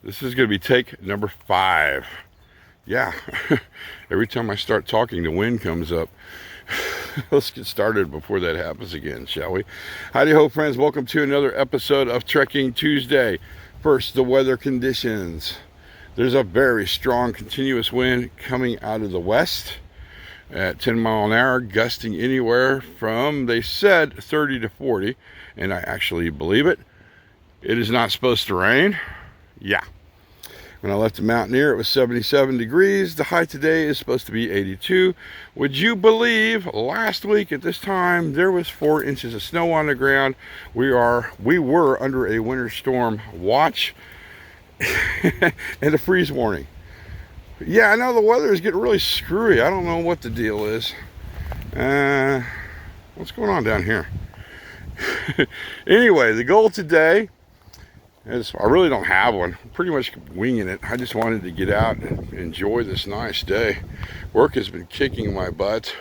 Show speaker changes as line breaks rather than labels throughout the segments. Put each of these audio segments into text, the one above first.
This is going to be take number 5. Yeah, every time I start talking, the wind comes up. Let's get started before that happens again, shall we? Howdy ho, friends. Welcome to another episode of Trekking Tuesday. First, the weather conditions. There's a very strong continuous wind coming out of the west at 10 miles an hour, gusting anywhere from, they said, 30 to 40, and I actually believe it. It is not supposed to rain. Yeah. When I left the Mountaineer, it was 77 degrees. The high today is supposed to be 82. Would you believe last week at this time there was 4 inches of snow on the ground? We were under a winter storm watch and a freeze warning. Yeah, I know the weather is getting really screwy. I don't know what the deal is. What's going on down here? Anyway, the goal today is, I really don't have one. I'm pretty much winging it. I just wanted to get out and enjoy this nice day. Work has been kicking my butt.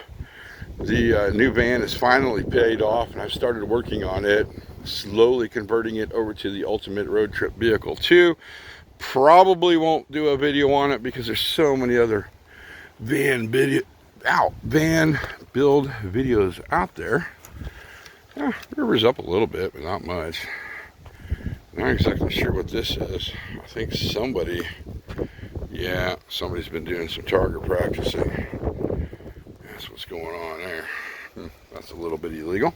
The new van is finally paid off, and I've started working on it, slowly converting it over to the ultimate road trip vehicle too. Probably won't do a video on it because there's so many other van build videos out there. River's up a little bit, but not much. Not exactly sure what this is. I think somebody's been doing some target practicing. That's what's going on there. That's a little bit illegal.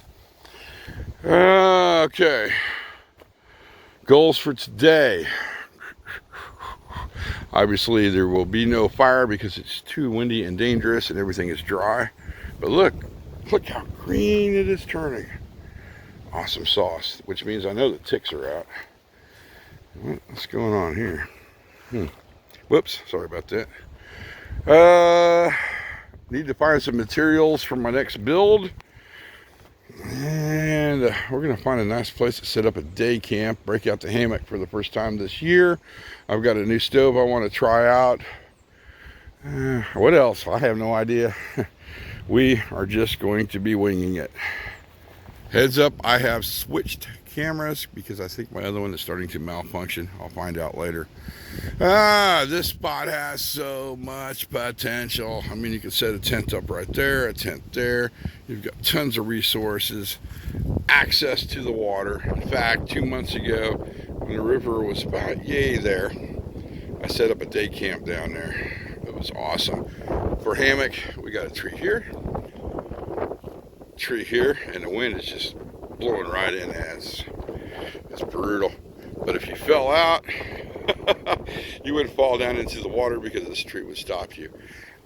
Okay. Goals for today. Obviously, there will be no fire because it's too windy and dangerous and everything is dry. But look how green it is turning. Awesome sauce, which means I know the ticks are out. What's going on here? Whoops, sorry about that. Need to find some materials for my next build. And we're going to find a nice place to set up a day camp, break out the hammock for the first time this year. I've got a new stove I want to try out. What else? I have no idea. We are just going to be winging it. Heads up, I have switched cameras because I think my other one is starting to malfunction. I'll find out later. This spot has so much potential. I mean, you can set a tent up right there, a tent there. You've got tons of resources, access to the water. In fact, 2 months ago, when the river was about yay there, I set up a day camp down there. It was awesome. For hammock, we got a tree here, and the wind is just blowing right in. It's brutal. But if you fell out, you wouldn't fall down into the water because this tree would stop you.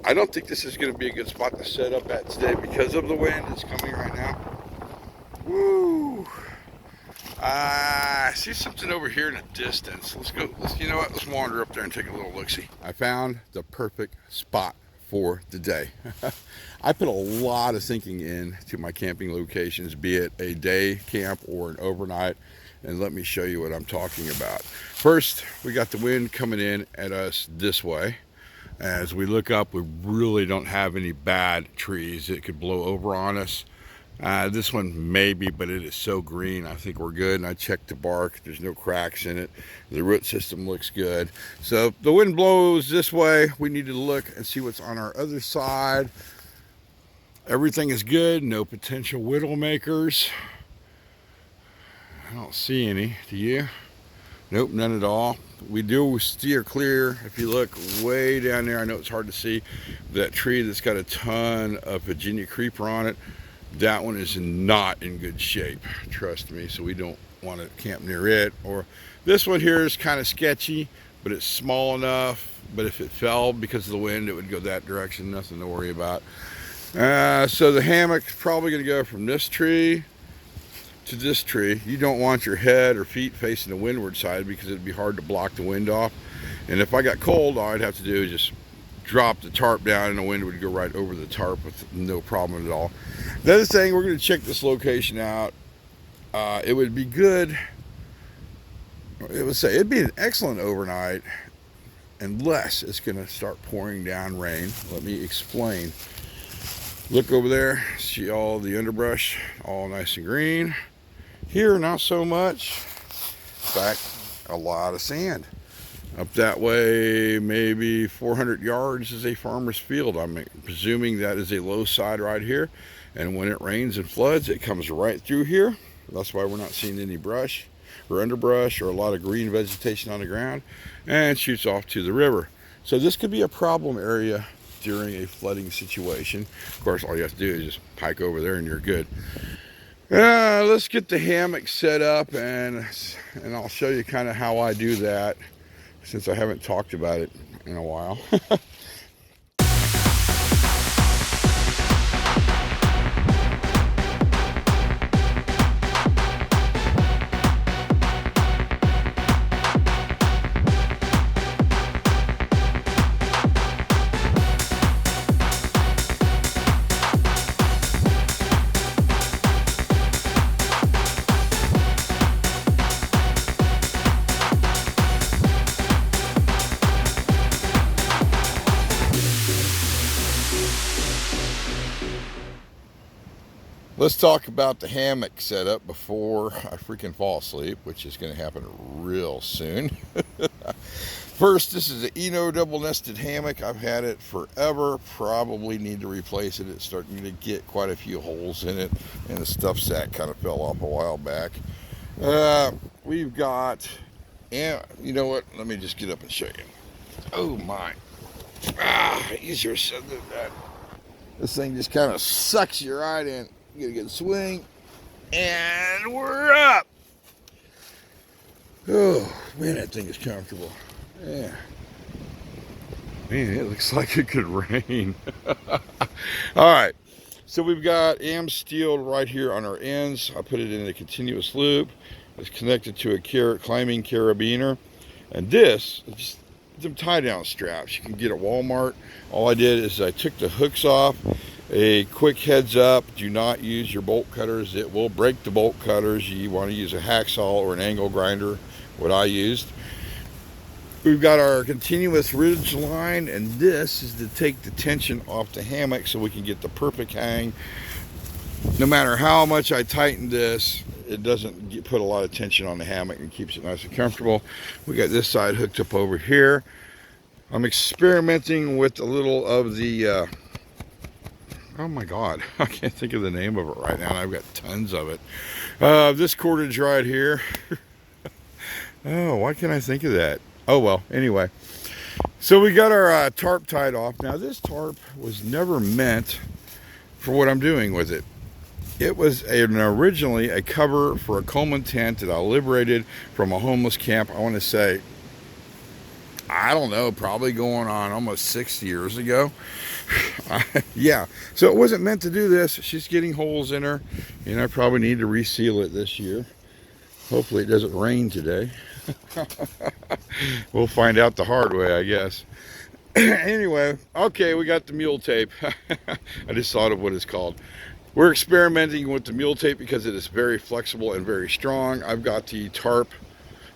I don't think this is going to be a good spot to set up at today because of the wind that's coming right now. Woo! I see something over here in the distance. Let's wander up there and take a little look-see. I found the perfect spot for the day. I put a lot of thinking into my camping locations, be it a day camp or an overnight, and let me show you what I'm talking about. First, we got the wind coming in at us this way. As we look up, we really don't have any bad trees that could blow over on us. This one maybe, but it is so green, I think we're good. And I checked the bark, there's no cracks in it. The root system looks good. So if the wind blows this way, we need to look and see what's on our other side. Everything is good, no potential whittle makers. I don't see any, do you? Nope, none at all. We do steer clear. If you look way down there, I know it's hard to see, that tree that's got a ton of Virginia creeper on it, that one is not in good shape, trust me, so we don't want to camp near it. Or this one here is kind of sketchy, but it's small enough, but if it fell because of the wind, it would go that direction, nothing to worry about. So the hammock's probably going to go from this tree to this tree. You don't want your head or feet facing the windward side because it'd be hard to block the wind off. And if I got cold, all I'd have to do is just drop the tarp down and the wind would go right over the tarp with no problem at all. The other thing, we're going to check this location out. It would be good, it'd be an excellent overnight unless it's going to start pouring down rain. Let me explain. Look over there, see all the underbrush, all nice and green. Here, not so much. In fact, a lot of sand. Up that way, maybe 400 yards is a farmer's field. I'm presuming that is a low side right here. And when it rains and floods, it comes right through here. That's why we're not seeing any brush or underbrush or a lot of green vegetation on the ground, and shoots off to the river. So this could be a problem area during a flooding situation. Of course, all you have to do is just hike over there and you're good. Let's get the hammock set up, and I'll show you kind of how I do that, since I haven't talked about it in a while. Let's talk about the hammock setup before I freaking fall asleep, which is going to happen real soon. First, this is an Eno double nested hammock. I've had it forever. Probably need to replace it. It's starting to get quite a few holes in it, and the stuff sack kind of fell off a while back. We've got, and you know what? Let me just get up and show you. Oh my! Easier said than done. This thing just kind of sucks you right in. You get a good swing, and we're up. Oh man, that thing is comfortable. Yeah, man, it looks like it could rain. All right, so we've got AM steel right here on our ends. I put it in a continuous loop. It's connected to a climbing carabiner, and this is just some tie down straps you can get at Walmart. All I did is I took the hooks off. A quick heads up, do not use your bolt cutters. It will break the bolt cutters. You want to use a hacksaw or an angle grinder, what I used. We've got our continuous ridge line, and this is to take the tension off the hammock so we can get the perfect hang. No matter how much I tighten this, it doesn't put a lot of tension on the hammock and keeps it nice and comfortable. We got this side hooked up over here. I'm experimenting with a little of the oh my God, I can't think of the name of it right now, and I've got tons of it. This cordage right here. Oh, why can't I think of that? Oh well, anyway. So we got our tarp tied off. Now this tarp was never meant for what I'm doing with it. It was originally a cover for a Coleman tent that I liberated from a homeless camp, I want to say, I don't know, probably going on almost 6 years ago. Yeah, so it wasn't meant to do this. She's getting holes in her, and I probably need to reseal it this year. Hopefully it doesn't rain today. We'll find out the hard way, I guess. Anyway, okay, we got the mule tape. I just thought of what it's called. We're experimenting with the mule tape because it is very flexible and very strong. I've got the tarp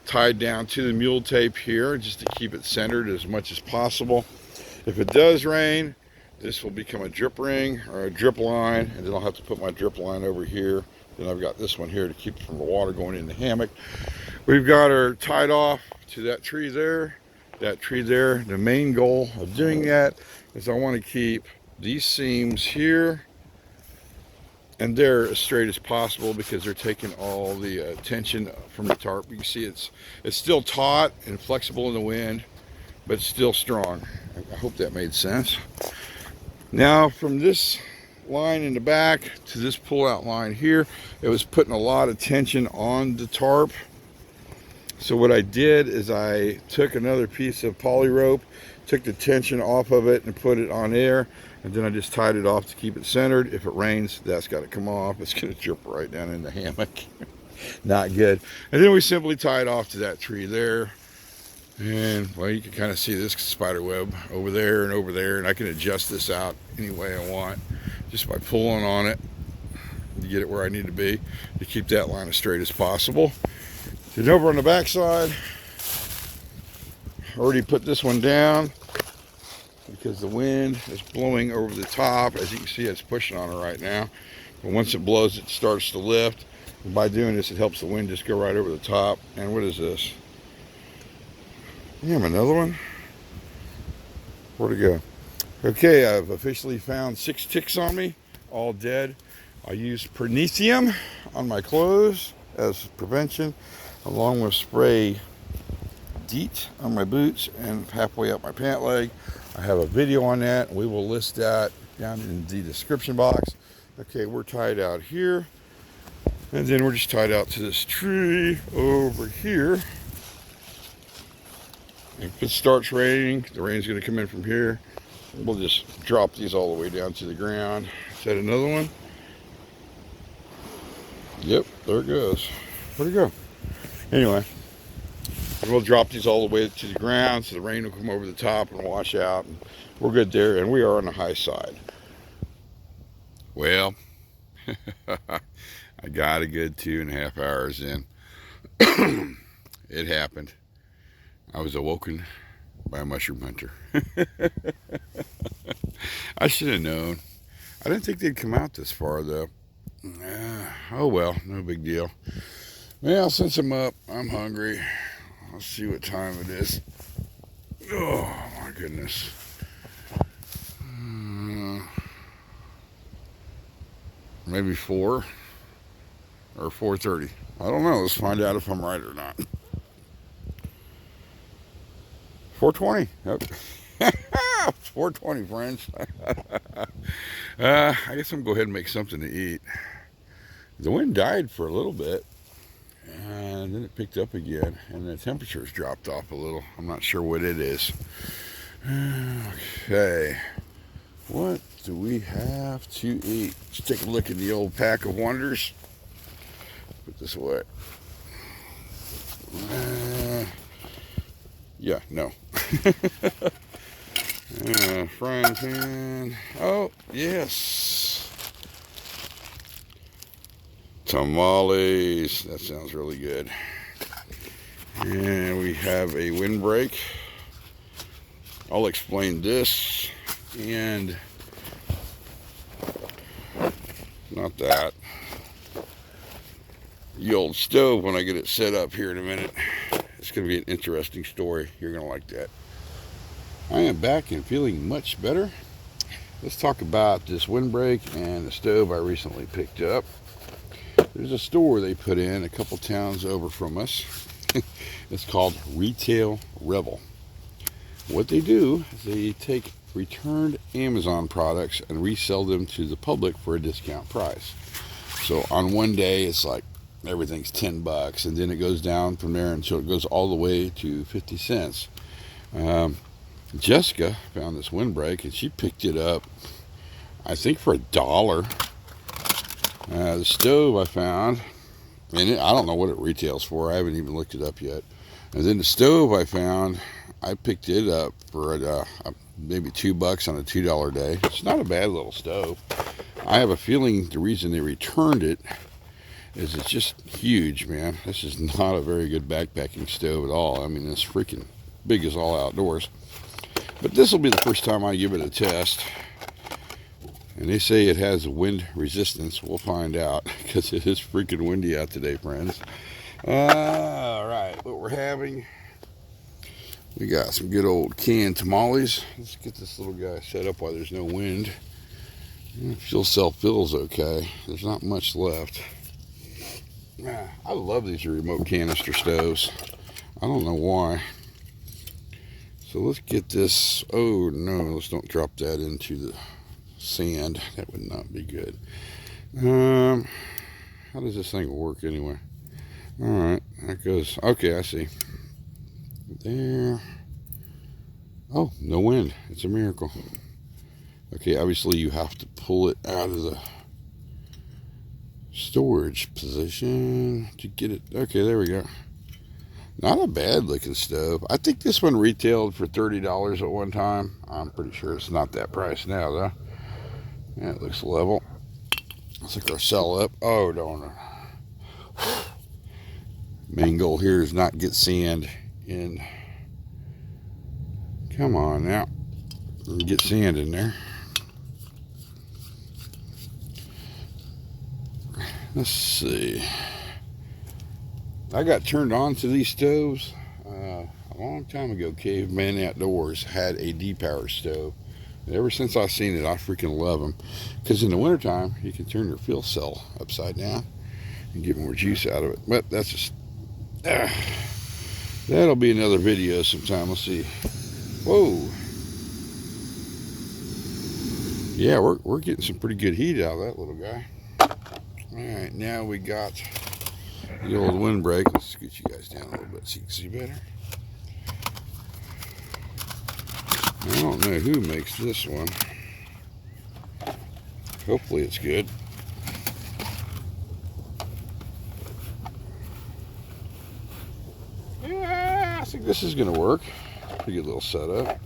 tied down to the mule tape here just to keep it centered as much as possible. If it does rain, this will become a drip ring or a drip line, and then I'll have to put my drip line over here. Then I've got this one here to keep it from the water going in the hammock. We've got her tied off to that tree there, that tree there. The main goal of doing that is I want to keep these seams here and there as straight as possible because they're taking all the tension from the tarp. You can see it's still taut and flexible in the wind, but still strong. I hope that made sense. Now from this line in the back to this pull-out line here, it was putting a lot of tension on the tarp. So what I did is I took another piece of poly rope, took the tension off of it and put it on air, and then I just tied it off to keep it centered. If it rains, that's got to come off. It's going to drip right down in the hammock. Not good. And then we simply tie it off to that tree there. And well, you can kind of see this spider web over there, and I can adjust this out any way I want just by pulling on it to get it where I need to be to keep that line as straight as possible. Then over on the back side, I already put this one down because the wind is blowing over the top. As you can see, it's pushing on it right now. But once it blows, it starts to lift. And by doing this, it helps the wind just go right over the top. And what is this? Damn, another one. Where'd it go? Okay, I've officially found 6 ticks on me, all dead. I used Permethrin on my clothes as prevention, along with spray DEET on my boots and halfway up my pant leg. I have a video on that. We will list that down in the description box. Okay, we're tied out here. And then we're just tied out to this tree over here. If it starts raining, the rain's going to come in from here. We'll just drop these all the way down to the ground. Is that another one? Yep, there it goes. Where'd it go? Anyway, we'll drop these all the way to the ground so the rain will come over the top and wash out. And we're good there, and we are on the high side. Well, I got a good 2.5 hours in. It happened. I was awoken by a mushroom hunter. I should have known. I didn't think they'd come out this far, though. Oh well, no big deal. Well, since I'm up, I'm hungry. I'll see what time it is. Oh my goodness. Maybe 4 or 4:30. I don't know. Let's find out if I'm right or not. 4:20. Yep. 4:20, friends. I guess I'm going to go ahead and make something to eat. The wind died for a little bit, and then it picked up again, and the temperature's dropped off a little. I'm not sure what it is. Okay. What do we have to eat? Let's take a look at the old pack of wonders. Put this away. Yeah, no. Frying pan. Oh, yes. Tamales. That sounds really good. And we have a windbreak. I'll explain this. And not that. The old stove when I get it set up here in a minute. It's going to be an interesting story. You're going to like that. I am back and feeling much better. Let's talk about this windbreak and the stove I recently picked up. There's a store they put in a couple towns over from us. It's called Retail Rebel. What they do is they take returned Amazon products and resell them to the public for a discount price. So on one day it's like everything's $10, and then it goes down from there until it goes all the way to 50 cents. Jessica found this windbreak and she picked it up, I think, for $1. The stove I found, and I don't know what it retails for. I haven't even looked it up yet. And then the stove I found, I picked it up for maybe $2 on a $2 day. It's not a bad little stove. I have a feeling the reason they returned it is it's just huge, man. This is not a very good backpacking stove at all. I mean, it's freaking big as all outdoors. But this will be the first time I give it a test. And they say it has wind resistance. We'll find out, because it is freaking windy out today, friends. All right, what we're having, we got some good old canned tamales. Let's get this little guy set up while there's no wind. Fuel cell fills okay. There's not much left. I love these remote canister stoves. I don't know why. So let's get this. Oh no, let's don't drop that into the sand. That would not be good. How does this thing work anyway? All right, that goes. Okay, I see. There. Oh, no wind. It's a miracle. Okay, obviously you have to pull it out of the storage position to get it. Okay, there we go. Not a bad looking stove. I think this one retailed for $30 at one time. I'm pretty sure it's not that price now, though. Yeah, it looks level. Let's look our cell up. Oh, don't know. Main goal here is not get sand in. Come on now. Get sand in there. Let's see. I got turned on to these stoves a a long time ago, Caveman Outdoors had a D-Power stove. And ever since I've seen it, I freaking love them. Because in the wintertime, you can turn your fuel cell upside down and get more juice out of it. But that's just... that'll be another video sometime. Let's see. Whoa. Yeah, we're getting some pretty good heat out of that little guy. Alright, now we got the old windbreak. Let's scoot you guys down a little bit so you can see better. I don't know who makes this one. Hopefully it's good. Yeah, I think this is going to work. Pretty good little setup.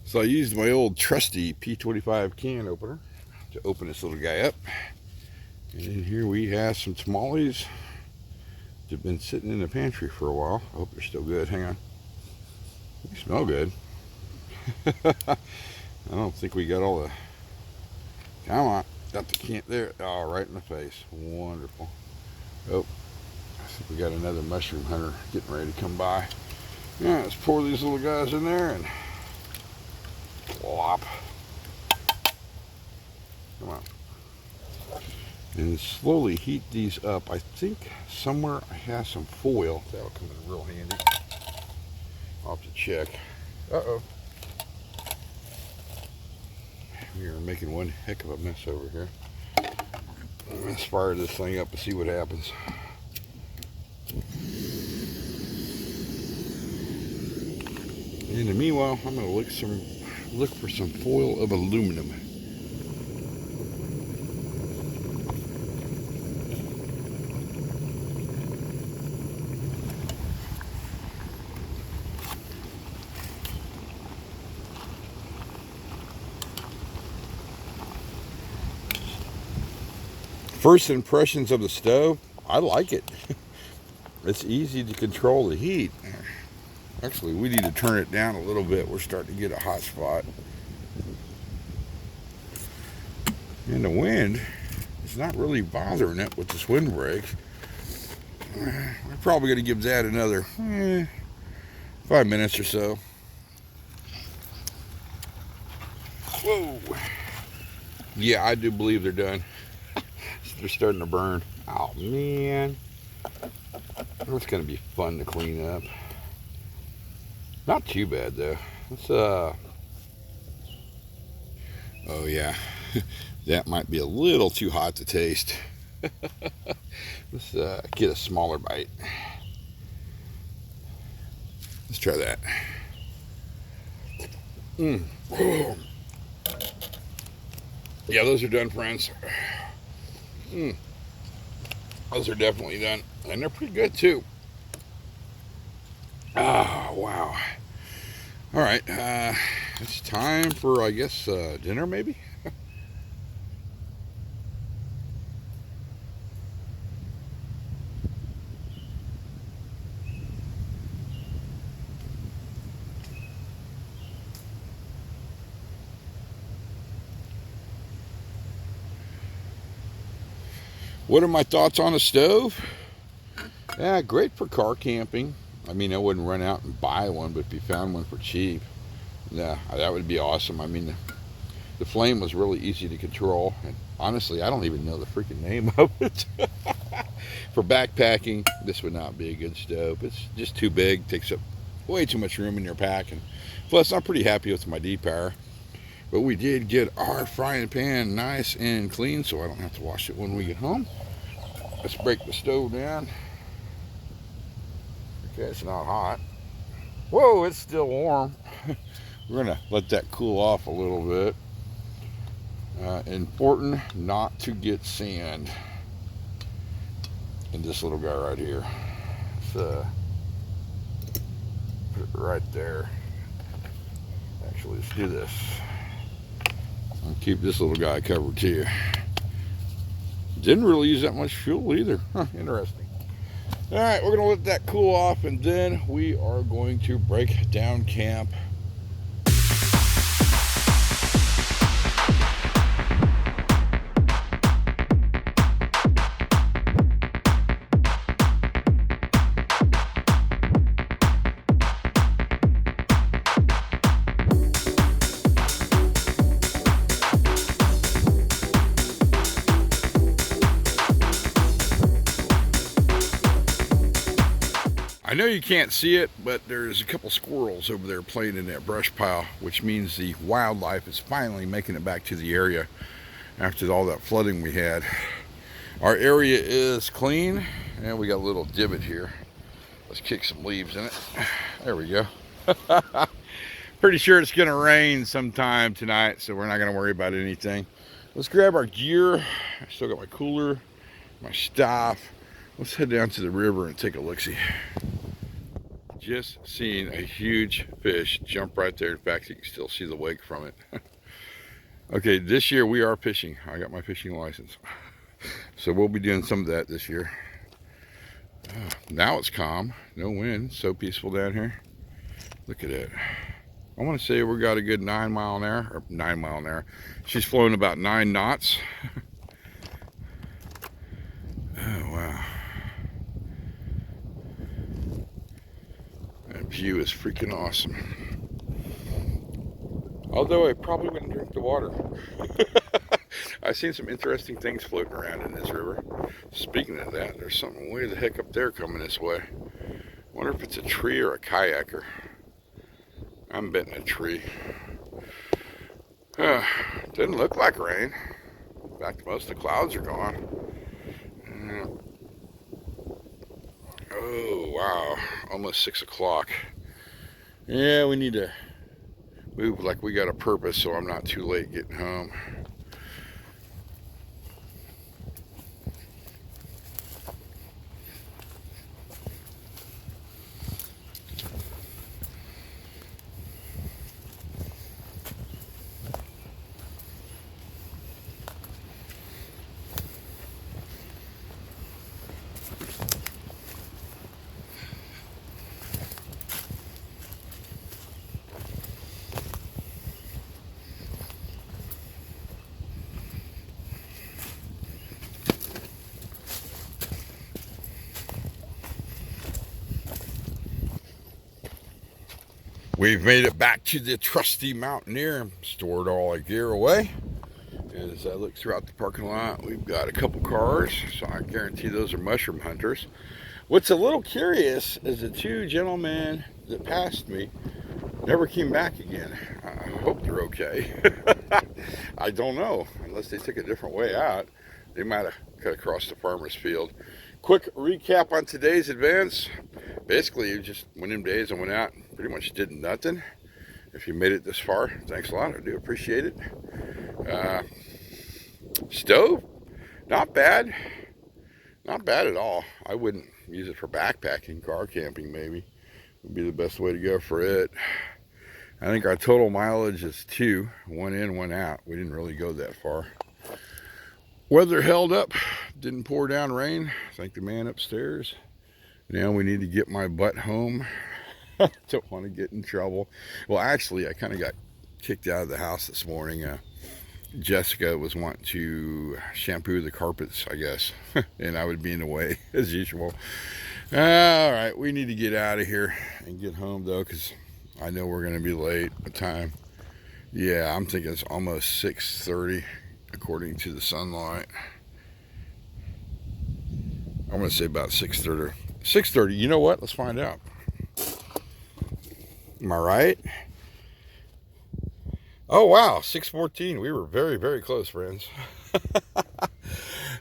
So I used my old trusty P25 can opener to open this little guy up. And in here we have some tamales that have been sitting in the pantry for a while. I hope they're still good. Hang on. They smell good. I don't think we got all the... Come on. Got the can there. Oh, right in the face. Wonderful. Oh, I think we got another mushroom hunter getting ready to come by. Yeah, let's pour these little guys in there and... Plop. Come on. And slowly heat these up. I think somewhere I have some foil. That'll come in real handy. I'll have to check. Uh-oh. We are making one heck of a mess over here. Let's fire this thing up and see what happens. In the meanwhile, I'm going to look for some foil of aluminum. First impressions of the stove, I like it. It's easy to control the heat. Actually, we need to turn it down a little bit. We're starting to get a hot spot. And the wind is not really bothering it with this windbreak. We're probably going to give that another 5 minutes or so. Whoa. Yeah, I do believe they're done. They're starting to burn. Oh, man. It's going to be fun to clean up. Not too bad, though. Let's, oh, yeah. That might be a little too hot to taste. Let's get a smaller bite. Let's try that. Yeah, those are done, friends. Those are definitely done. And they're pretty good, too. Oh, wow. All right. It's time for, I guess, dinner, maybe? What are my thoughts on a stove? Yeah, great for car camping. I mean, I wouldn't run out and buy one, but if you found one for cheap, yeah, that would be awesome. I mean, the flame was really easy to control. And honestly, I don't even know the freaking name of it. For backpacking, this would not be a good stove. It's just too big, takes up way too much room in your pack. And plus, I'm pretty happy with my D-Power. But we did get our frying pan nice and clean, so I don't have to wash it when we get home. Let's break the stove down. Okay, it's not hot. Whoa, it's still warm. We're gonna let that cool off a little bit. Important not to get sand in this little guy right here. Let's put it right there. Actually, let's do this. I'll keep this little guy covered too. Didn't really use that much fuel either. Huh, interesting. All right, we're gonna let that cool off, and then we are going to break down camp. I know you can't see it, but there's a couple squirrels over there playing in that brush pile, which means the wildlife is finally making it back to the area after all that flooding we had. Our area is clean, and we got a little divot here. Let's kick some leaves in it. There we go. Pretty sure it's gonna rain sometime tonight, so we're not gonna worry about anything. Let's grab our gear. I still got my cooler, my stuff. Let's head down to the river and take a look-see. Just seen a huge fish jump right there. In fact, you can still see the wake from it. Okay, this year we are fishing. I got my fishing license. So we'll be doing some of that this year. Now it's calm, no wind, so peaceful down here. Look at it. I want to say we got a good 9 mile an hour, or 9 mile an hour. She's flown about 9 knots. Oh, wow. That view is freaking awesome. Although I probably wouldn't drink the water. I've seen some interesting things floating around in this river. Speaking of that, there's something way the heck up there coming this way. I wonder if it's a tree or a kayaker. I'm betting a tree. Didn't look like rain. In fact, most of the clouds are gone. Oh, wow. Almost 6 o'clock. Yeah, we need to move like we got a purpose so I'm not too late getting home. We've made it back to the trusty Mountaineer. Stored all our gear away. As I look throughout the parking lot, we've got a couple cars, so I guarantee those are mushroom hunters. What's a little curious is the 2 gentlemen that passed me never came back again. I hope they're okay. I don't know, unless they took a different way out. They might have cut across the farmer's field. Quick recap on today's events. Basically, you just one of them days I went out and pretty much did nothing. If you made it this far, thanks a lot. I do appreciate it. Stove, not bad. Not bad at all. I wouldn't use it for backpacking. Car camping maybe would be the best way to go for it. I think our total mileage is 2. 1 in, 1 out. We didn't really go that far. Weather held up. Didn't pour down rain. Thank the man upstairs. Now we need to get my butt home. Don't want to get in trouble. Well, actually, I kind of got kicked out of the house this morning. Jessica was wanting to shampoo the carpets, I guess. And I would be in the way, as usual. All right, we need to get out of here and get home, though, because I know we're going to be late. What time? Yeah, I'm thinking it's almost 6:30, according to the sunlight. I'm going to say about 6:30. 6:30, you know what? Let's find out. Am I right? Oh, wow, 6:14. We were very, very close, friends.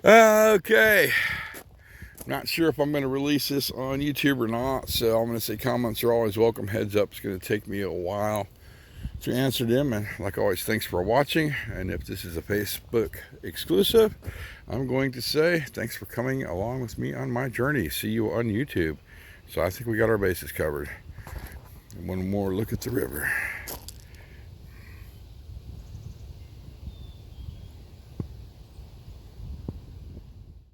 Okay. Not sure if I'm going to release this on YouTube or not, so I'm going to say comments are always welcome. Heads up, it's going to take me a while to answer them. And like always, thanks for watching. And if this is a Facebook exclusive, I'm going to say thanks for coming along with me on my journey. See you on YouTube. So I think we got our bases covered. And one more look at the river.